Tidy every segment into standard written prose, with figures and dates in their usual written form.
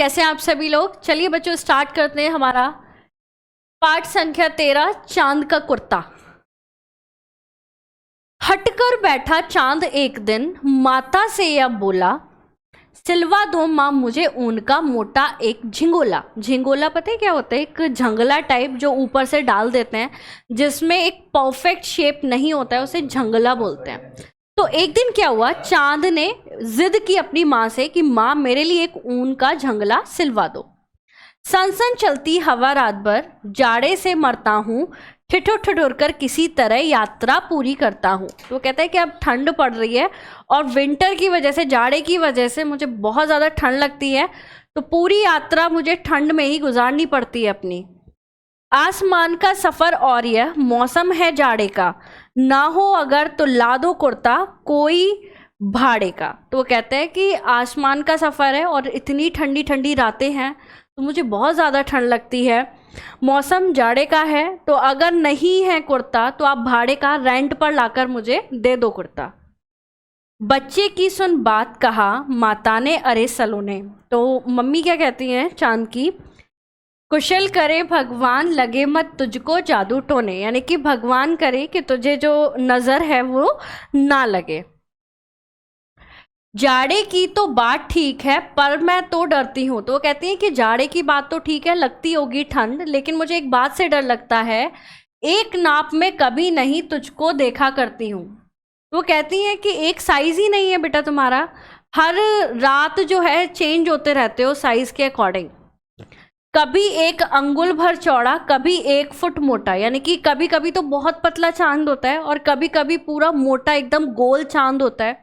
कैसे हैं आप सभी लोग। चलिए बच्चों स्टार्ट करते हैं हमारा पाठ संख्या 13 चांद का कुर्ता। हटकर बैठा चांद एक दिन माता से यह बोला, सिलवा दो माँ मुझे ऊन का मोटा एक झिंगोला। झिंगोला पता है क्या होता है? एक झंगला टाइप जो ऊपर से डाल देते हैं, जिसमें एक परफेक्ट शेप नहीं होता है, उसे झंगला बोलते हैं। तो एक दिन क्या हुआ, चांद ने जिद की अपनी माँ से कि माँ मेरे लिए एक ऊन का झंगला सिलवा दो। सनसन चलती हवा रात भर, जाड़े से मरता हूँ, ठिठुर ठिठुर कर किसी तरह यात्रा पूरी करता हूँ। तो कहता है कि अब ठंड पड़ रही है और विंटर की वजह से, जाड़े की वजह से मुझे बहुत ज़्यादा ठंड लगती है, तो पूरी यात्रा मुझे ठंड में ही गुजारनी पड़ती है अपनी। आसमान का सफ़र और यह मौसम है जाड़े का, ना हो अगर तो ला दो कुर्ता कोई भाड़े का। तो वो कहते हैं कि आसमान का सफ़र है और इतनी ठंडी ठंडी रातें हैं, तो मुझे बहुत ज़्यादा ठंड लगती है। मौसम जाड़े का है, तो अगर नहीं है कुर्ता तो आप भाड़े का रेंट पर लाकर मुझे दे दो कुर्ता। बच्चे की सुन बात कहा माता ने अरे सलोने। तो मम्मी क्या कहती हैं चांद की, कुशल करे भगवान लगे मत तुझको जादू टोने, यानी कि भगवान करे कि तुझे जो नज़र है वो ना लगे। जाड़े की तो बात ठीक है पर मैं तो डरती हूँ। तो वो कहती हैं कि जाड़े की बात तो ठीक है, लगती होगी ठंड, लेकिन मुझे एक बात से डर लगता है, एक नाप में कभी नहीं तुझको देखा करती हूँ। वो कहती हैं कि एक साइज़ ही नहीं है बेटा तुम्हारा, हर रात जो है चेंज होते रहते हो साइज़ के अकॉर्डिंग। कभी एक अंगुल भर चौड़ा, कभी 1 फुट मोटा, यानी कि कभी कभी तो बहुत पतला चांद होता है और कभी कभी पूरा मोटा एकदम गोल चांद होता है।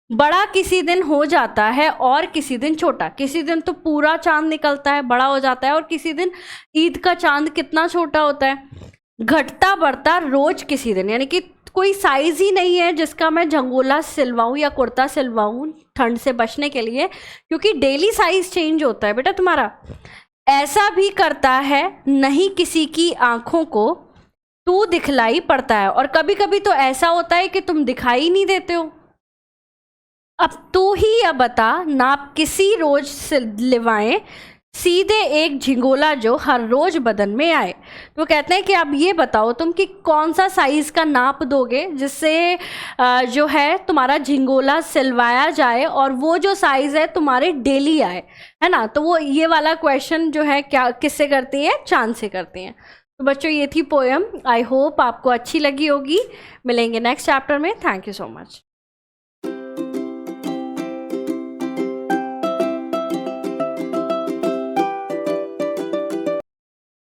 बड़ा किसी दिन हो जाता है और किसी दिन छोटा, किसी दिन तो पूरा चांद निकलता है, बड़ा हो जाता है, और किसी दिन ईद का चांद कितना छोटा होता है। घटता बढ़ता रोज किसी दिन, यानी कि कोई साइज ही नहीं है जिसका मैं झंगोला सिलवाऊं या कुर्ता सिलवाऊं ठंड से बचने के लिए, क्योंकि डेली साइज चेंज होता है बेटा तुम्हारा। ऐसा भी करता है नहीं किसी की आंखों को तू दिखलाई पड़ता है, और कभी कभी तो ऐसा होता है कि तुम दिखाई नहीं देते हो। अब तू ही अब बता नाप किसी रोज सिलवाएं, सीधे एक झिंगोला जो हर रोज बदन में आए। तो कहते हैं कि अब ये बताओ तुम कि कौन सा साइज़ का नाप दोगे जिससे जो है तुम्हारा झिंगोला सिलवाया जाए और वो जो साइज़ है तुम्हारे डेली आए, है ना। तो वो ये वाला क्वेश्चन जो है क्या किससे करती है, चांद से करती हैं। तो बच्चों ये थी पोएम, आई होप आपको अच्छी लगी होगी। मिलेंगे नेक्स्ट चैप्टर में। Thank you so much.